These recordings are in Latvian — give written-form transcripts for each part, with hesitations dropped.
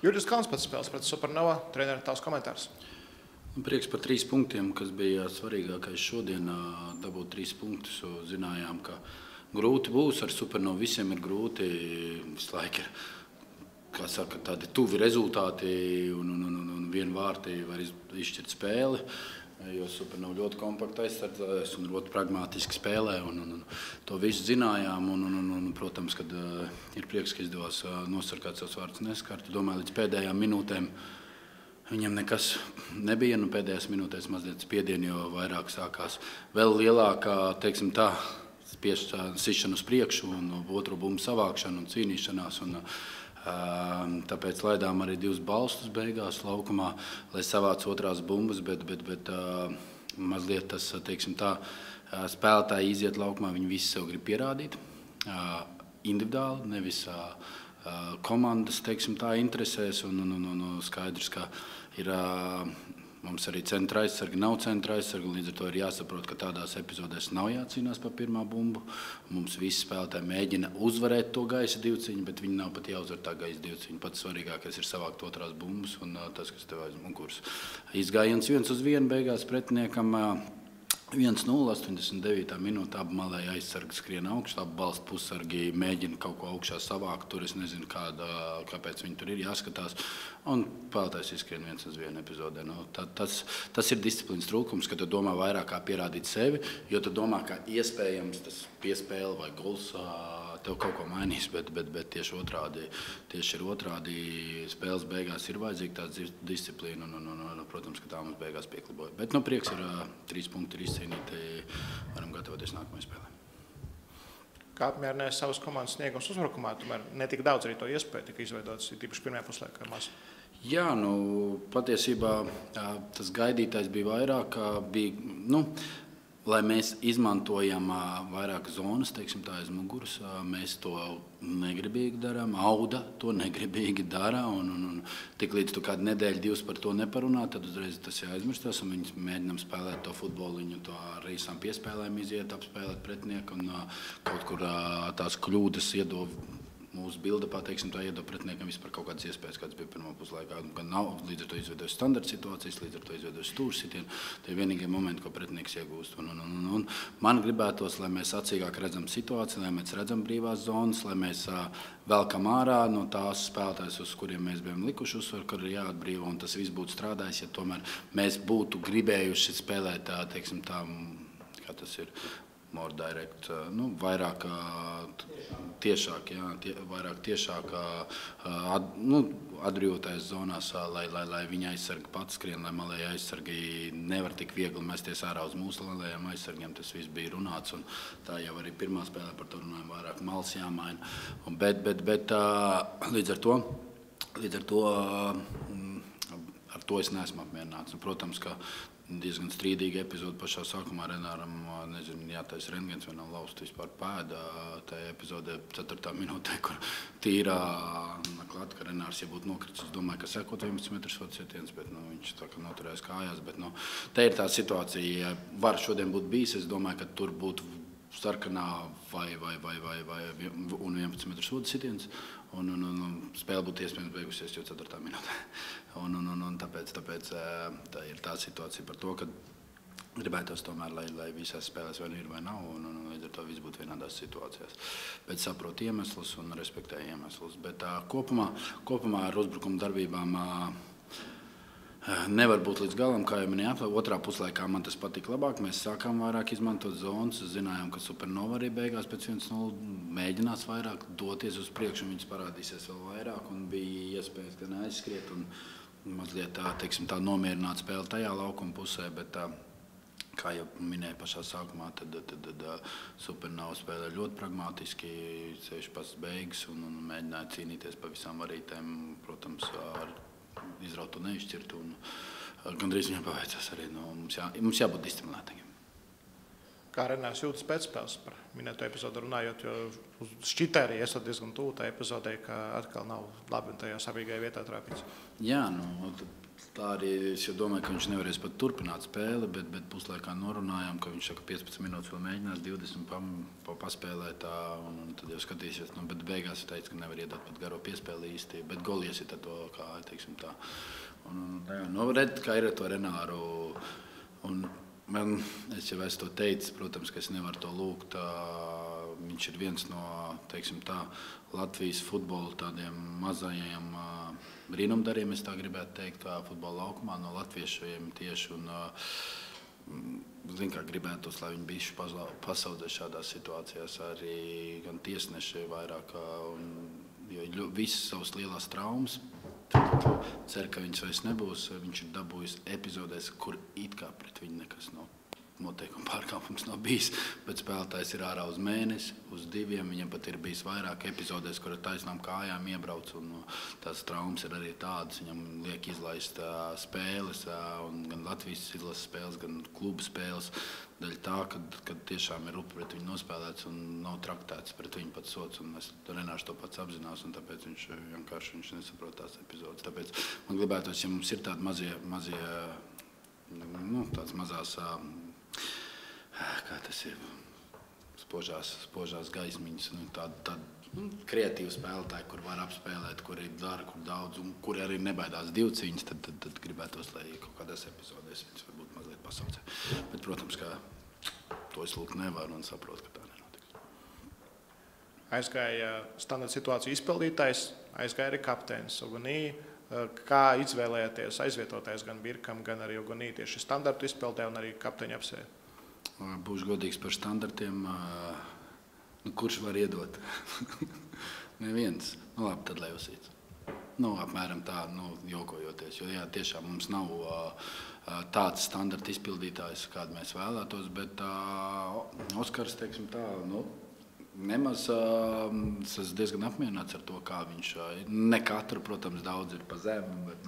Jurijs Kalns pēc spēles pret Supernova. Treneri, tavs komentārs? Prieks par 3 punktiem, kas bija svarīgākais šodien. Dabūt 3 punktus. Zinājām, ka grūti būs. Ar Supernovu visiem ir grūti. Visu laiku ir, kā saka, tādi tuvi rezultāti un vienvārti var izšķirt spēli. Jo Supernova ļoti kompakti aizsardzējas un ļoti pragmātiski spēlē. To visu zinājām. Protams, kad ir prieks, ka izdevās nosargāt savus vārdus neskarti. Domāju, līdz pēdējām minūtēm viņam nekas nebija. Pēdējās minūtēs mazliet spiedieni, jo vairāk sākās vēl lielākā, teiksim tā, sišana uz priekšu un otru bumbu savākšana un cīnīšanās. Tāpēc laidām arī 2 balstus beigās laukumā, lai savāc otrās bumbas, bet mazliet tas, teiksim tā, spēlētāji iziet laukumā, viņi visi sev grib pierādīt individuāli, nevis komandas, teiksim tā, interesēs un skaidrs, ka ir mums arī centra aizsargi, nav centra aizsargi, līdz ar to ir jāsaprot, ka tādās epizodēs nav jācīnās par pirmā bumbu. Mums visi spēlētāji mēģina uzvarēt to gaisa divciņu, bet viņi nav pat jāuzvar tā gaisa divciņu. Pats svarīgākais ir savākt otrās bumbas un tas, kas tev aiz muguras. Izgājiens 1-1 beigās pretiniekam. 1-0, 89. minūte, abi malēji aizsargi skrien augšā, abi balstu pussargi mēģina kaut ko augšā savākt. Tur es nezinu, kāpēc viņi tur ir jāskatās. Un spēlētājs izskrien 1-1 epizodē. Tas ir disciplīnas trūkums, ka tu domā vairāk kā pierādīt sevi, jo tu domā, ka iespējams tas piespēle vai gols tev kaut ko mainīs, bet tieši ir otrādi. Spēles beigās ir vajadzīga tāda disciplīna un protams, ka tā mums beigās piekliboja. Bet prieks ir 3 punkti ir izcīnīti, varam gatavoties nākamajai spēlē. Kā apmierināja savas komandas sniegums uzbrukumā, tomēr ne tik daudz arī to iespēju tika izveidots, tīpaši pirmajā puslaikā maz. Jā, patiesībā tas gaidītais bija vairāk, lai mēs izmantojam vairāk zonas, teiksim tā, aiz muguras, mēs to negribīgi darām, Auda to negribīgi dara, un tik līdz tu kādu nedēļu, 2 par to neparunā, tad uzreiz tas jāaizmirstās, un viņi mēģinām spēlēt to futboliņu, to ar īsām piespēlēm iziet, apspēlēt pretinieku, un kaut kur tās kļūdas iedod mūsu bildapā, teiksim tā, iedod pretiniekam vispār kaut kādas iespējas, kāds bija pirmā puslaikā. Līdz ar to izveidojas standarta situācijas, līdz ar to izveidojas stūra sitieni. Tie ir vienīgie momenti, ko pretinieks iegūst. Man gribētos, lai mēs acīgāk redzam situāciju, lai mēs redzam brīvās zonas, lai mēs velkam ārā no tās spēlētājas, uz kuriem mēs bijām likuši uzsvaru, kur ir jāatbrīvo, un tas viss būtu strādājis, ja tomēr mēs būtu gribējuši spēlēt, teiksim tā, kā tas ir, more direct, vairāk tiešāk, atbrīvotais zonās, lai viņa aizsargi pats skrien, lai malēji aizsargi nevar tik viegli mesties ārā uz mūsu malējiem aizsargiem. Tas viss bija runāts, un tā jau arī pirmā spēlē par to runājam, vairāk malas jāmaina. Bet līdz ar to ar to es neesmu apmierināts. Protams, ka diezgan strīdīga epizode pašā sākumā Renāram, jātais rengens vienam laust vispār pēda tajā epizodē 4. minūtē, kur tīrā klāt, ka Renārs, ja būtu nokritis, es domāju, ka sekot 11 metrus sodu sitiens, bet viņš tā kā noturēs kājās, bet te ir tā situācija, ja var šodien būt bijis, es domāju, ka tur būtu sarkanā vai 11 metru sodu sitiens, un spēle būtu iespējams beigusies jau 4. minūtē. Tāpēc tā ir tā situācija par to, ka gribētos tomēr, lai visās spēlēs vai ir vai nav, un līdz ar to viss būtu vienādās situācijās. Bet saprotu iemeslus un respektēju iemeslus. Bet kopumā ar uzbrukuma darbībām nevar būt līdz galam, kā jau minēju, otrā puslaikā man tas patika labāk. Mēs sākām vairāk izmantot zonas, zinājām, ka Supernova arī beigās pēc 1-0 mēģinās vairāk doties uz priekšu, un viņas parādīsies vēl vairāk, un bija iespējas gan aizskriet, un mazliet teiksim tā nomierināt spēli tajā laukuma pusē, bet kā jau minēju pašā sākumā, tad Supernova spēlē ļoti pragmatiski, ceļš pats beigas, un mēģināja cīnīties pa visām varītēm, protams, ar izrautu neizšķirtu, un gandrīz viņam paveicās arī. Mums jābūt disciplinētiem. Kā Renārs jūtas pēcspēles par minēto epizodu runājot, jo šķita arī esat diezgan tuvu tā epizodē, ka atkal nav labi un tajā savīgajā vietā trāpīts. Jā, Tā arī es domāju, ka viņš nevarēs pat turpināt spēli, bet puslaikā norunājām, ka viņš saka, 15 minūtes vēl mēģinās, 20 paspēlēt, un tad jau skatīsies. Bet beigās teica, ka nevar iedot pat garo piespēli īsti, bet goli iesita to, kā teiksim tā. Redz, kā ir ar to Renāru. Es jau esmu to teicis, protams, ka es nevaru to lūgt. Viņš ir viens no, teiksim tā, Latvijas futbola tādiem mazajiem brīnumdariem, es tā gribētu teikt, futbola laukumā no latviešiem tieši. Zin, kā gribētos, lai viņi bišķi pasaudzē šādās situācijās arī gan tiesneši vairāk, jo visas savas lielās traumas, cer, ka viņas vairs nebūs. Viņš ir dabūjis epizodēs, kur it kā pret viņu nekas nav. Noteikuma pārkāpums nav bijis, bet spēlētājs ir ārā uz mēnesi, uz 2. Viņam pat ir bijis vairāk epizodēs, kur ar taisnām kājām iebrauc, un tās traumas ir arī tādas. Viņam liek izlaist spēles, un gan Latvijas izlases spēles, gan klubu spēles. Daļa tā, kad tiešām ir rupi pret viņu nospēlēts un nav traktēts pret viņu pats sots. Un Renārs to pats apzinās, un tāpēc viņš vienkārši nesaprot tās epizodes. Tāpēc man gribētos, ja mums ir tādi mazie tāds mazās, kā tas ir, spožās gaismiņas, tādi kreatīvi spēlētāji, kur var apspēlēt, kuri dara, kur daudz, un kuri arī nebaidās divcīņas, tad gribētos, lai kaut kādās epizodēs viņas varbūt mazliet pasaucē. Bet, protams, ka to es lūgt nevaru un saprotu, ka tā nenotiks. Aizgāja standarta situāciju izpildītājs, aizgāja arī kapteinis Ogunī. Kā izvēlējāties aizvietotais gan Birkam, gan arī Ogunī tieši standartu izpildē un arī kapteiņa apsēja? Būšu godīgs par standartiem. Kurš var iedot? Neviens. Labi, tad lai uzsīts. Apmēram tā, jokojoties. Jo jā, tiešām mums nav tāds standarta izpildītājs, kādu mēs vēlētos, bet Oskars, teiksim tā, nemaz es diezgan apmierināts ar to, kā viņš ne katru, protams, daudz ir pa zemu, bet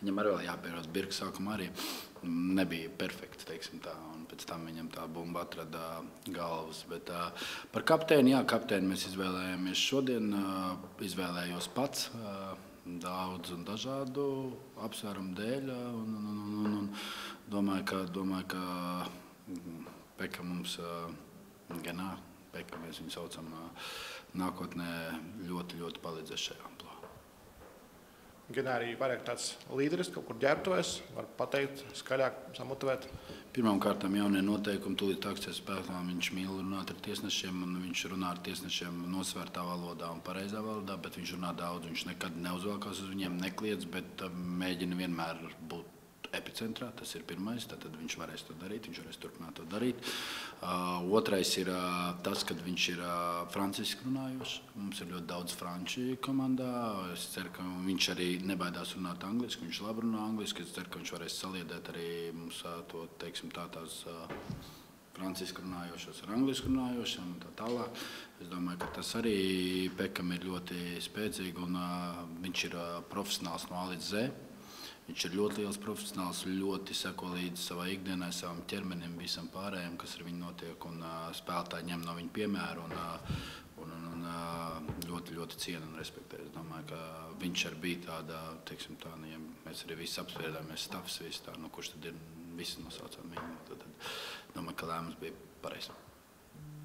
viņam arī vēl jāpierās. Birks sākumā arī nebija perfekts, teiksim tā, un pēc tam viņam tā bumba atrada galvas. Bet par kapteini, kapteini mēs izvēlējāmies šodien, izvēlējos pats daudz un dažādu apsvērumu dēļ, un domāju, ka Peka mums ganā. Peka, mēs viņu saucam, nākotnē ļoti, ļoti palīdzēs šajā amplā. Gan arī vairāk tāds līderis, kaut kur ģērbtojas, var pateikt, skaļāk samotivēt? Pirmām kārtām jaunie noteikumi, tūlīt akcijas spēkā, viņš mīl runāt ar tiesnešiem, un viņš runā ar tiesnešiem nosvērtā valodā un pareizā valodā, bet viņš runā daudz, viņš nekad neuzvalkās uz viņiem, nekliedz, bet mēģina vienmēr būt epicentrā, tas ir pirmais, tad viņš varēs to darīt, viņš varēs turpināt to darīt. Otrais ir tas, kad viņš ir franciski runājošs. Mums ir ļoti daudz franči komandā. Es ceru, ka viņš arī nebaidās runāt angliski, viņš labi runā angliski. Es ceru, ka viņš varēs saliedēt arī mums to, teiksim, tās franciski runājošos ar angliski runājošiem un tā tālāk. Es domāju, ka tas arī Pekam ir ļoti spēcīgi, un viņš ir profesionāls no A līdz Z. Viņš ir ļoti liels profesionāls, ļoti seko līdzi savai ikdienai, savam ķermenim, visam pārējiem, kas ar viņu notiek, un spēlētāji ņem no viņa piemēru, un ļoti, ļoti ciena un respektē. Es domāju, ka viņš arī bija tāda, teiksim tā, ja mēs arī visi apspriedāmies stafs, visi tā, kurš tad ir, visi nosaucām viņu, tad domāju, ka lēmums bija pareizs.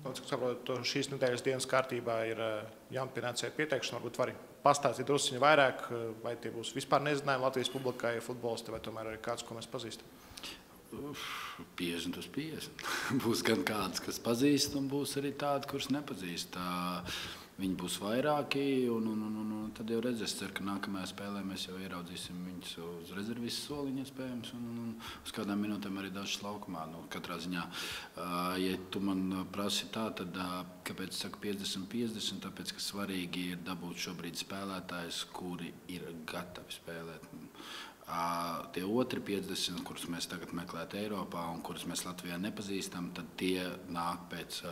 Cik saprotu, šīs nedēļas dienas kārtībā ir jaunpienācēju pieteikšana, varbūt var pastāstīt drusciņu vairāk, vai tie būs vispār nezinājumi Latvijas publikai futbolisti, vai tomēr arī kāds, ko mēs pazīstam? 50 uz 50. Būs gan kāds, kas pazīst, un būs arī tādi, kurus nepazīst. Viņi būs vairāki, un tad jau redzēs, ka nākamajā spēlē mēs jau ieraudzīsim viņus uz rezervistu soliņa iespējams, un uz kādām minūtēm arī dažas laukumā. Katrā ziņā, ja tu man prasi tā, tad kāpēc es saku 50-50, tāpēc, ka svarīgi ir dabūt šobrīd spēlētājus, kuri ir gatavi spēlēt. Tie otri 50, kurus mēs tagad meklētu Eiropā un kurus mēs Latvijā nepazīstam, tad tie nāk pēc,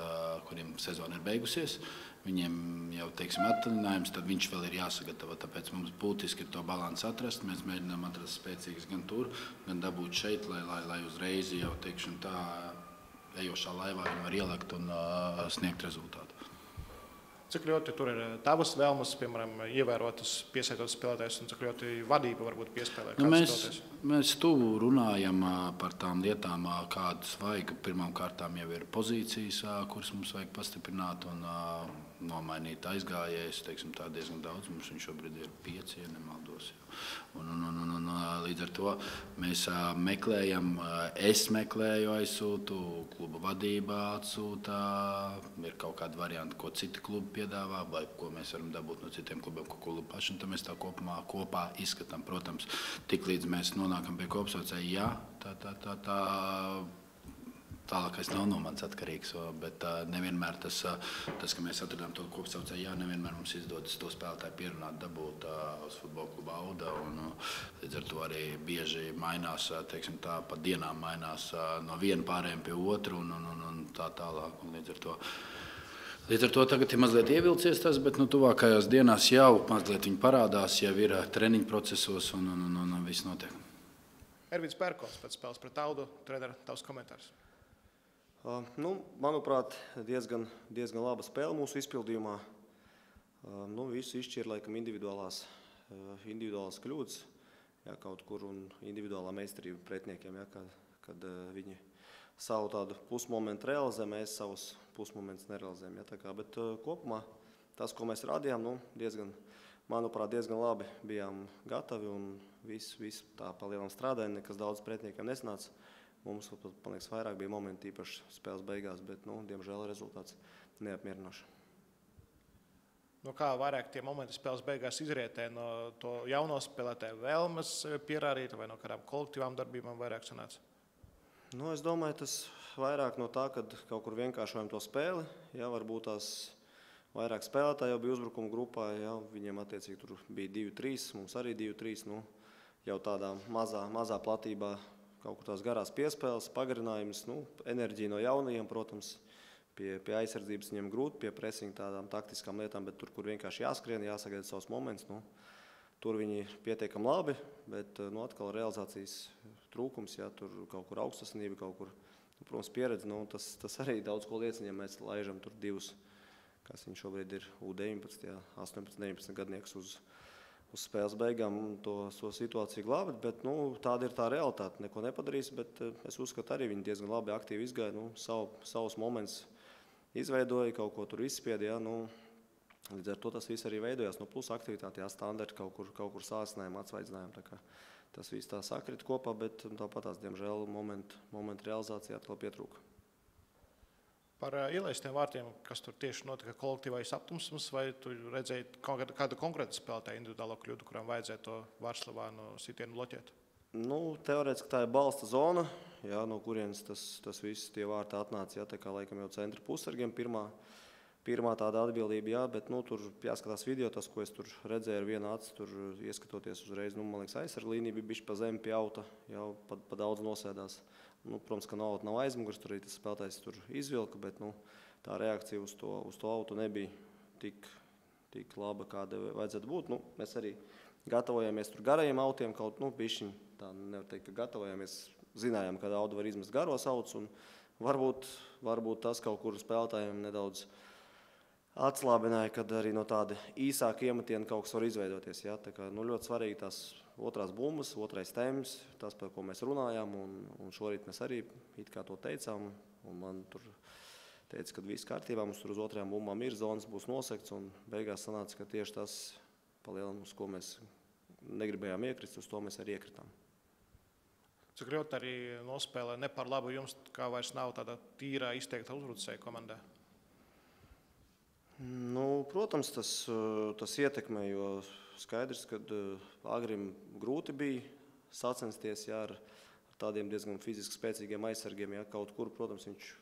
kuriem sezona ir beigusies. Viņiem jau, teiksim, atvaļinājums, tad viņš vēl ir jāsagatavo. Tāpēc mums būtiski ir to balansu atrast. Mēs mēģinām atrast spēcīgas gan tur, gan dabūt šeit, lai uzreiz jau, teiksim, tā ejošā laivā viņi var ielikt un sniegt rezultātu. Cik ļoti tur ir tavas vēlmes, piemēram, ievērotas, piesaitot spēlētājus, un cik ļoti vadība varbūt piespēlē? Mēs tuvu runājam par tām lietām, kādas vajag. Pirmām kārtām jau ir pozīcijas, kuras mums vajag pastiprināt un nomainīt aizgājējus. Teiksim, tā diezgan daudz. Mums viņš šobrīd ir 5, ja nemaldos. Un līdz ar to mēs meklējam, es meklēju, aizsūtu, kluba vadība atsūta, ir kaut kādi varianti, ko citi klubi piedāvā, vai ko mēs varam dabūt no citiem klubiem, ko klubi paši, un tad mēs tā kopā izskatām. Protams, tik līdz mēs nonākam pie kopsaucēja, jā, tālākais nav no manis atkarīgs, bet nevienmēr tas, ka mēs atradām to kopsaucēju, jā, nevienmēr mums izdodas to spēlētāju pierunāt, dabūt uz futbola kluba Auda, un līdz ar to arī bieži mainās, teiksim tā, pa dienām mainās no viena pārējiem pie otru, un tā tālāk, un līdz ar to tagad ir mazliet ievilcies tas, bet tuvākajās dienās jau mazliet viņi parādās, jau ir treniņu procesos un viss notiek. Ervīns Pērkons pēc spēles pret Audu, trenera, tavs komentārs. Manuprāt, diezgan laba spēle mūsu izpildījumā. Visu izšķir laikam individuālās kļūdas, jā, kaut kur, un individuālā meistarība pretniekiem, jā, kad viņi savu tādu pusmomentu realizē, mēs savus pusmomentus nerealizējam. Jā, bet kopumā tas, ko mēs rādījām, manuprāt, diezgan labi bijām gatavi un visu tā palielam strādājam, nekas daudz pretniekiem nesanāca. Mums, man liekas, vairāk bija momenti īpaši spēles beigās, bet, diemžēl, rezultāts neapmierinošs. Kā vairāk tie momenti spēles beigās izrietē no to jauno spēlētāju vēlmes pierādīt vai no kādām kolektīvām darbībām vairāk sanāca? Es domāju, tas vairāk no tā, kad kaut kur vienkāršojam to spēli. Jā, varbūt tās vairāk spēlētāji jau bija uzbrukuma grupā, jā, viņiem attiecīgi tur bija 2-3, mums arī 2-3, jau tādā mazā platībā. Kaut kur tās garās piespēles, pagarinājums, enerģija no jaunajiem, protams, pie aizsardzības viņiem grūti, pie presinga tādām taktiskām lietām, bet tur, kur vienkārši jāskrien, jāsagaida savus momentus, tur viņi pietiekami labi, bet atkal realizācijas trūkums, jā, tur kaut kur augstasinība, kaut kur, protams, pieredze, tas arī daudz ko liecina, ja mēs laižam tur divus, kas viņi šobrīd ir U19, jā, 18, 19 gadnieks uz spēles beigām to situāciju glābet, bet tāda ir tā realitāte. Neko nepadarīs, bet es uzskatu arī viņi diezgan labi aktīvi izgāja, savus momentus izveidoja, kaut ko tur izspieda, jā, līdz ar to tas viss arī veidojās, plus aktivitāte, jā, standarti kaut kur sāsinājumi, atsvaidzinājumi, tā kā tas viss tā sakrit kopā, bet tāpat tās, diemžēl, momentu realizācijā atkal pietrūka. Par ielaistiem vārtiem, kas tur tieši notika kolektīvais aptumsums, vai tu redzēji kādu konkrētu spēlētāju individuālo kļūdu, kuram vajadzētu to Vārslavānu sitienu bloķēt? Teorētiski tā ir balsta zona, jā, no kurienes tas viss tie vārti atnāca, jā, tā kā laikam jau centra pussargiem pirmā tāda atbildība, jā, bet tur jāskatās video, tas, ko es tur redzēju ar vienu aci, tur ieskatoties uzreiz, man liekas, aizsarga līnija bija bišķi pa zemi pie auta, jau pa daudz nosēdās. Protams, ka no auta nav aizmugurs, tur arī tas spēlētājs tur izvilka, bet tā reakcija uz to autu nebija tik laba, kāda vajadzētu būt. Mēs arī gatavojāmies tur garajiem autiem, kaut bišķiņ, tā nevar teikt, ka gatavojāmies, zinājām, kad auta var izmest garos autus, un varbūt tas kaut kur spēlētājiem nedaudz atslābināja, kad arī no tāda īsāka iemetiena kaut kas var izveidoties. Jā, tā kā, ļoti svarīgi tās otrās bumbas, otrais temps, tas, par ko mēs runājām, un šorīt mēs arī it kā to teicām, un man tur teica, ka viss kārtībā, mums tur uz otrajām bumbām ir zonas, būs nosekts, un beigās sanāca, ka tieši tas palielam, uz ko mēs negribējām iekrist, uz to mēs arī iekritām. Cik ļoti arī nospēlē ne par labu jums, kā vairs nav tāda tīrā izteikta uzbrucēja komandā? Protams, tas ietekmē, jo skaidrs, ka Agrim grūti bija sacensties, jā, ar tādiem diezgan fiziski spēcīgiem aizsargiem. Jā, kaut kur, protams, viņš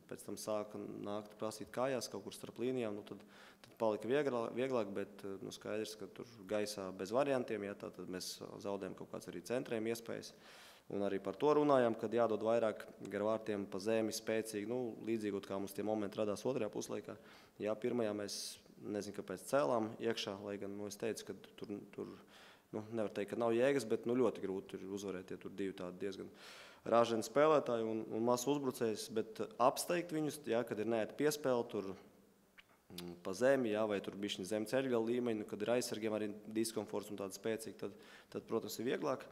pēc tam sāka nākt prasīt kājās kaut kur starp līnijām, tad palika vieglāk, bet skaidrs, ka tur gaisā bez variantiem, jā, tad mēs zaudējam kaut kāds arī centrējuma iespējas. Un arī par to runājām, kad jādod vairāk gar vārtiem pa zemi spēcīgi, līdzīgot kā mums tie momenti radās otrajā puslaikā. Jā, pirmajā mēs, nezinu, kāpēc cēlām iekšā, lai gan, es teicu, ka tur nevar teikt, ka nav jēgas, bet ļoti grūti ir uzvarēt, ja tur divi tādi diezgan rāženi spēlētāji un mazs uzbrucējs, bet apsteigt viņus, jā, kad ir neēta piespēle, tur pa zemi, jā, vai tur bišķiņ zem ceļgala līmeņi, kad ir aizsargiem arī diskomforts un tāda spēcīga, tad, protams, ir vieglāk.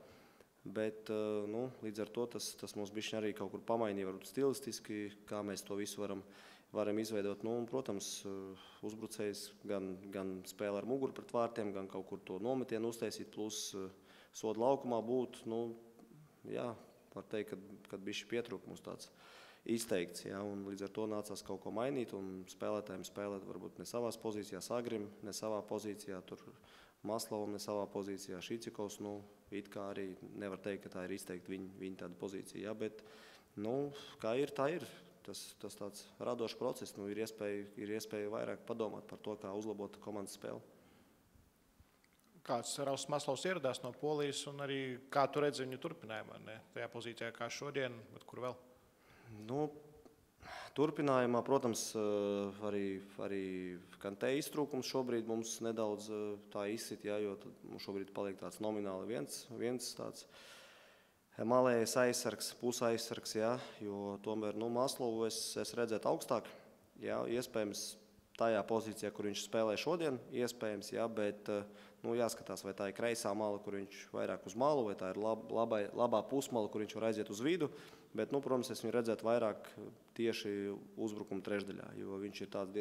Bet līdz ar to tas mums bišķiņ arī kaut kur pamainīja, varbūt stilistiski, kā mēs to visu varam izveidot. Un, protams, uzbrucējs gan spēlē ar muguru pret vārtiem, gan kaut kur to nometienu uztaisīt, plus soda laukumā būt, jā, var teikt, kad bišķi pietrūkums tāds izteikts, jā, un līdz ar to nācās kaut ko mainīt, un spēlētājiem spēlēt varbūt ne savās pozīcijās, Agrim ne savā pozīcijā, tur Maslovam ne savā pozīcijā, Šičikovs, it kā arī nevar teikt, ka tā ir izteikti viņa tāda pozīcija, jā, bet, kā ir, tā ir. Tas tāds radošs process, ir iespēja vairāk padomāt par to, kā uzlabot komandas spēli. Kāds Rauss Maslovs ieradās no Polijas, un arī kā tu redzi viņu turpinājumā, ne tajā pozīcijā kā šodien, bet kur vēl? Turpinājumā, protams, arī Kantē iztrūkums šobrīd mums nedaudz tā izsit, jā, jo mums šobrīd paliek tāds nomināli viens tāds malējais aizsargs, pusaizsargs, jā, jo tomēr Maslovu es redzētu augstāk, jā, iespējams tajā pozīcijā, kur viņš spēlē šodien, iespējams, jā, bet jāskatās, vai tā ir kreisā mala, kur viņš vairāk uz malu, vai tā ir labā pusmala, kur viņš var aiziet uz vidu, bet, protams, es viņu redzētu vairāk tieši uzbrukuma trešdaļā, jo viņš ir tāds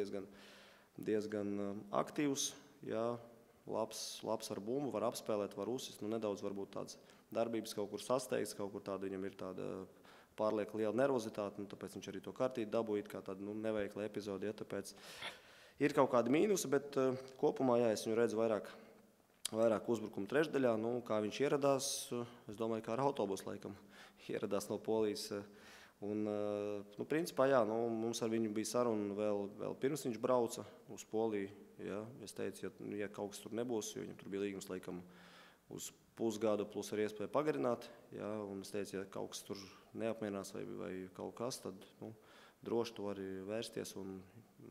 diezgan aktīvs, jā, labs ar bumbu, var apspēlēt, var uzsist, nedaudz varbūt tāds darbības kaut kur sasteigts, kaut kur tāda viņam ir tāda pārlieku liela nervozitāte, tāpēc viņš arī to kartīti dabūja, kā tāda neveikla epizode, ja, tāpēc ir kaut kādi mīnusi, bet kopumā, jā, es viņu redzu vairāk uzbrukuma trešdaļā, kā viņš ieradās, es domāju, kā ar autobusu laikam ieradās no Polijas, un, principā, jā, mums ar viņu bija saruna vēl pirms viņš brauca uz Poliju, jā, es teicu, ja kaut kas tur nebūs, jo viņam tur bija līgums laikam uz pusgadu plus ar iespēju pagarināt, jā, un es teicu, ja kaut kas tur neapmierinās vai kaut kas, tad, droši to arī vērsties, un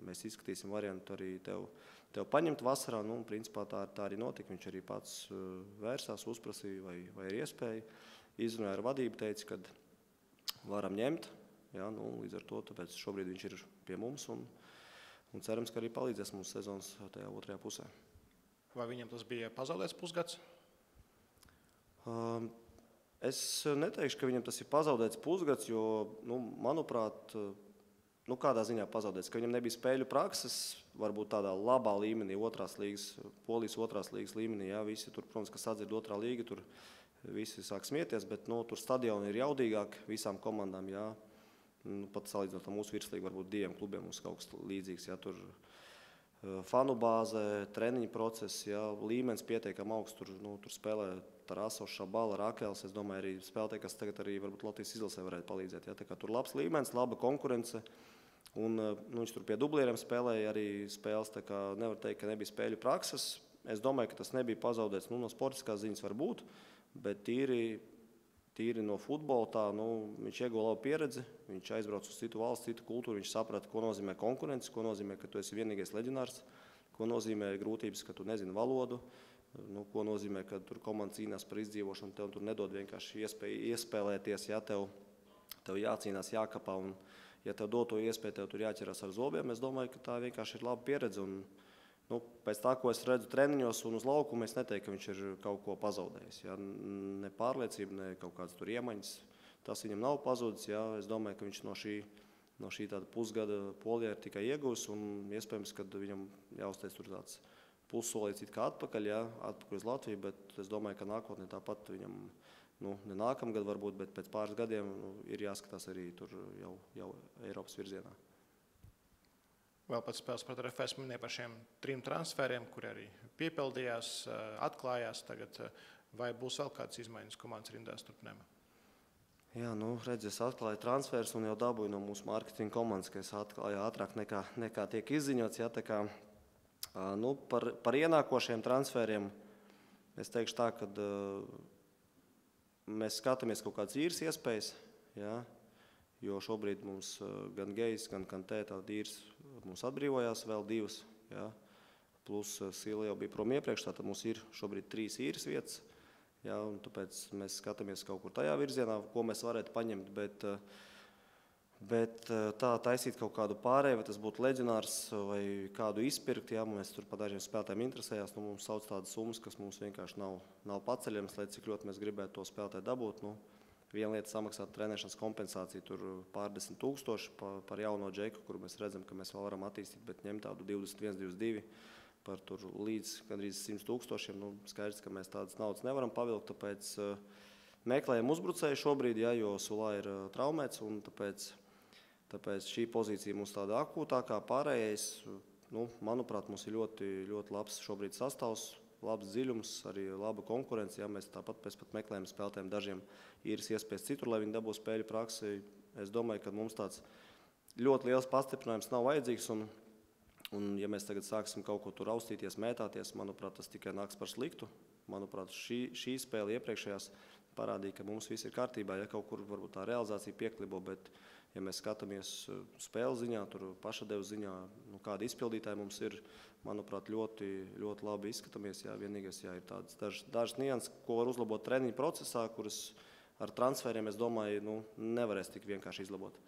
mēs izskatīsim variantu arī tev paņemt vasarā, principā tā arī notika, viņš arī pats vērsās, uzprasīja, vai ir iespēja, izrunāja ar vadību, teica, kad varam ņemt, jā, līdz ar to, tāpēc šobrīd viņš ir pie mums, un cerams, ka arī palīdzēs mums sezonas tajā otrajā pusē. Vai viņam tas bija pazaudēts pusgads? Es neteikšu, ka viņam tas ir pazaudēts pusgads, jo, manuprāt, kādā ziņā pazaudēts, ka viņam nebija spēļu prakses, varbūt tādā labā līmenī, Polijas otrās līgas līmenī, jā, visi tur, protams, kas atzird otrā līga, tur visi sāk smieties, bet, tur stadioni ir jaudīgāk visām komandām, jā, pat salīdzinot ar mūsu virslīgu, varbūt diviem klubiem mums kaut kas līdzīgs, jā, tur fanu bāze, treniņu process, jā, līmenis pietiekam augsts, tur spēlē Tarasovs, Šabala, Rakels, es domāju, arī spēlētāji, kas tagad arī varbūt Latvijas izlasē varētu palīdzēt, jā, tā kā tur labs līmenis, laba konkurence, un viņš tur pie dublieriem spēlēja arī spēles, tā kā nevar teikt, ka nebija spēļu prakses, es domāju, ka tas nebija pazaudēts, no sportiskās ziņas var būt, bet tīri no futbola tā, viņš ieguva labu pieredzi, viņš aizbrauc uz citu valsts, citu kultūru, viņš saprata, ko nozīmē konkurence, ko nozīmē, ka tu esi vienīgais leģionārs, ko nozīmē grūtības, ka tu nezini valodu, ko nozīmē, ka tur komanda cīnās par izdzīvošanu, tev tur nedod vienkārši iespēju iespēlēties, ja tev jācīnās, jākapā, un ja tev dod to iespēju, tev tur jāķerās ar zobiem, es domāju, ka tā vienkārši ir laba pieredze, un pēc tā, ko es redzu treniņos un uz laukuma, es neteiktu, ka viņš ir kaut ko pazaudējis, ja, ne pārliecība, ne kaut kādas tur iemaņas, tas viņam nav pazudis, ja, es domāju, ka viņš no šī tāda pusgada Polijā ir tikai iegūs, un iespējams, kad viņam jāuztais tur tāds pussolīts it kā atpakaļ uz Latviju, bet es domāju, ka nākotnē tāpat viņam, ne nākamgad varbūt, bet pēc pāris gadiem ir jāskatās arī tur jau Eiropas virzienā. Vēl pēc spēles pret RFS minēja par šiem 3 transferiem, kuri arī piepildījās, atklājās tagad, vai būs vēl kādas izmaiņas komandas rindās turpinājumā? Jā, redz, es atklāju transfers un jau dabūju no mūsu mārketinga komandas, ka es atklāju ātrāk nekā tiek izziņots, jā, tā kā par ienākošiem transferiem es teikšu tā, ka mēs skatāmies kaut kādas īres iespējas, jā, jo šobrīd mums gan Gejs, gan Kantē tāda īres mums atbrīvojās vēl 2, jā, plus Sila jau bija prom iepriekš, tātad mums ir šobrīd 3 īres vietas, jā, un tāpēc mēs skatāmies kaut kur tajā virzienā, ko mēs varētu paņemt, bet Bet tā taisīt kaut kādu pārēju, vai tas būtu leģionārs vai kādu izpirkt, ja mēs tur par dažiem spēlētājiem interesējās, mums sauc tādas summas, kas mums vienkārši nav paceļamas, lai cik ļoti mēs gribētu to spēlētāju dabūt. Viena lieta samaksāt trenēšanas kompensāciju, tur pārdesmit tūkstoši par jauno džeku, kuru mēs redzam, ka mēs vēl varam attīstīt, bet ņemt tādu 21, 22 par tur līdz gandrīz 100 tūkstošiem. Skaidrs, ka mēs tādas naudas nevaram pavilkt, tāpēc meklējam uzbrucēju šobrīd, ja, jo Sulā ir traumēts, un tāpēc šī pozīcija mums tāda akūtākā. Pārējais, manuprāt, mums ir ļoti, ļoti labs šobrīd sastāvs, labs dziļums, arī laba konkurence. Ja, mēs tāpat meklējam spēlētājiem, dažiem ir iespējas citur, lai viņi dabū spēļu praksi. Es domāju, ka mums tāds ļoti liels pastiprinājums nav vajadzīgs. Un ja mēs tagad sāksim kaut ko tur raustīties, mētāties, manuprāt, tas tikai nāks par sliktu. Manuprāt, šī spēle iepriekšējās parādīja, ka mums viss ir kārtībā. Ja kaut kur varbūt tā realizācija pieklibo, bet ja mēs skatāmies spēles ziņā, tur pašadevu ziņā, kāda izpildītāja mums ir, manuprāt, ļoti, ļoti labi izskatāmies. Jā, vienīgais ir dažas nianses, ko var uzlabot treniņu procesā, kuras ar transferiem, es domāju, nevarēs tik vienkārši izlabot.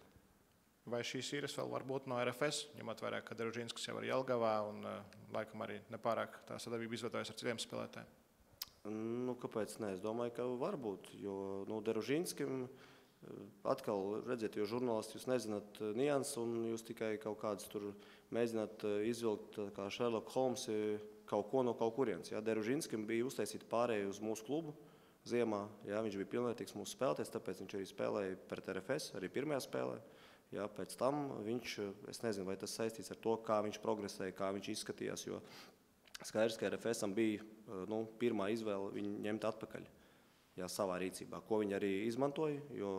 Vai šīs īres vēl var būt no RFS, ņemot vērā, ka Deružinskis jau ir Jelgavā un laikam arī nepārāk tā sadarbība izveidojas ar citiem spēlētājiem? Kāpēc ne? Es domāju, ka var būt, jo Deružinskim atkal redziet, jo žurnālisti jūs nezināt nianses un jūs tikai kaut kādas tur mēģināt izvilkt kā Sherlock Holmes kaut ko no kaut kurienes. Ja? Deružinskim bija uztaisīt pārēju uz mūsu klubu ziemā, ja? Viņš bija pilnvērtīgs mūsu spēlētājs, tāpēc viņš arī spēlēja pret RFS, arī pirmajā spēlē. Ja? Pēc tam viņš, es nezinu, vai tas saistīts ar to, kā viņš progresēja, kā viņš izskatījās, jo skaidrs, ka RFSam bija pirmā izvēle viņu ņemt atpakaļ. Jā, savā rīcībā, ko viņi arī izmantoja, jo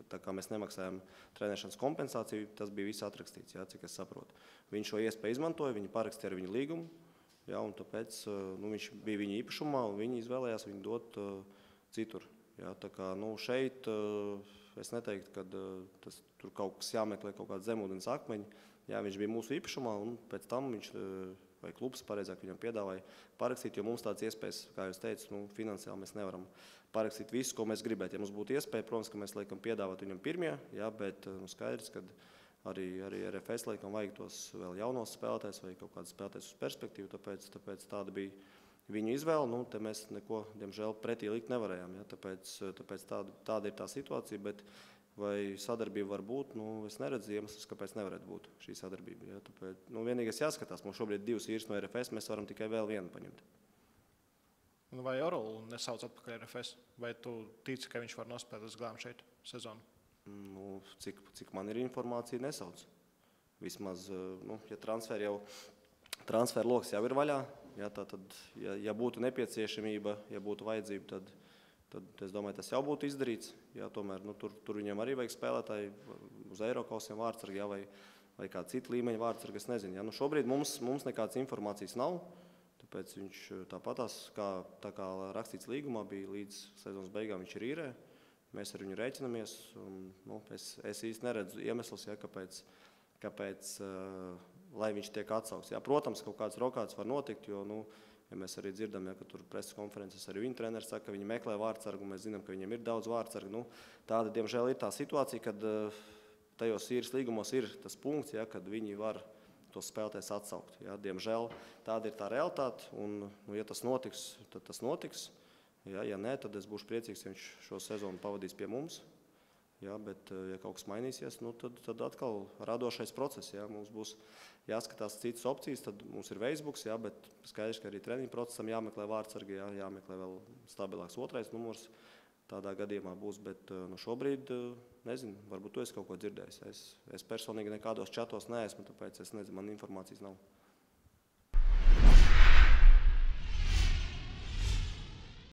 tā kā mēs nemaksājam trenēšanas kompensāciju, tas bija viss atrakstīts, jā, cik es saprotu. Viņš šo iespēju izmantoja, viņi parakstīja ar viņu līgumu, jā, un tāpēc viņš bija viņa īpašumā, un viņi izvēlējās viņu dot citur. Jā, tā kā šeit es neteiktu, ka tur kaut kas jāmeklē, kaut kāda zemūdens akmeņi. Jā, viņš bija mūsu īpašumā, un pēc tam viņš, vai klubs pareizāk viņam piedāvāja parakstīt, jo mums tādas iespējas, kā jūs teicu, finansiāli mēs nevaram parakstīt visu, ko mēs gribētu. Ja mums būtu iespēja, protams, ka mēs laikam piedāvāt viņam pirmie, jā, bet skaidrs, ka arī RFS laikam vajag tos vēl jaunos spēlētājs vai kaut kādas spēlētājs uz perspektīvu, tāpēc tāda bija viņu izvēle. Te mēs neko, diemžēl, pretī likt nevarējām, jā, tāpēc tāda ir tā situācija, bet vai sadarbība var būt, es neredzu iemeslus, kāpēc nevarētu būt šī sadarbība. Ja? Tāpēc, vienīgais jāskatās, mums šobrīd 2 īres no RFS, mēs varam tikai vēl vienu paņemt. Vai Orolu nesauc atpakaļ RFS? Vai tu tici, ka viņš var nospēlēt uz glāmu šeit sezonu? Cik man ir informācija, nesauc. Vismaz, ja transfer loks jau ir vaļā, ja, tad, ja būtu nepieciešamība, ja būtu vajadzība, tad es domāju, tas jau būtu izdarīts. Jā, tomēr tur viņam arī vajag spēlētāji uz Eirokausiem vārdsargi, jā, vai kāda cita līmeņa vārdsargi, es nezinu. Jā. Šobrīd mums nekādas informācijas nav, tāpēc viņš tāpatās, tā kā rakstīts līgumā, bija līdz sezonas beigām viņš ir īrē. Mēs ar viņu rēķinamies. Es īsti neredzu iemeslus, jā, kāpēc lai viņš tiek atsaukts. Jā, protams, kaut kāds rokāds var notikt, jo ja mēs arī dzirdam, ja, ka tur preses konferences arī viņa treneris saka, ka viņi meklē vārdsargu, mēs zinām, ka viņiem ir daudz vārdsargu. Tāda, diemžēl, ir tā situācija, kad tajos īres līgumos ir tas punkts, ja, kad viņi var tos spēlētājus atsaukt. Ja. Diemžēl tāda ir tā realitāte, un ja tas notiks, tad tas notiks. Ja nē, tad es būšu priecīgs, ja viņš šo sezonu pavadīs pie mums. Ja, bet, ja kaut kas mainīsies, tad atkal radošais process. Ja. Mums būs jāskatās citas opcijas, tad mums ir Facebooks, ja, bet skaidrs, ka arī treniņu procesam jāmeklē vārdsargi, ja, jāmeklē vēl stabilāks otrais numurs. Tādā gadījumā būs, bet šobrīd, nezinu, varbūt tu esi kaut ko dzirdējis. Es personīgi nekādos čatos neesmu, tāpēc es nezinu, man informācijas nav.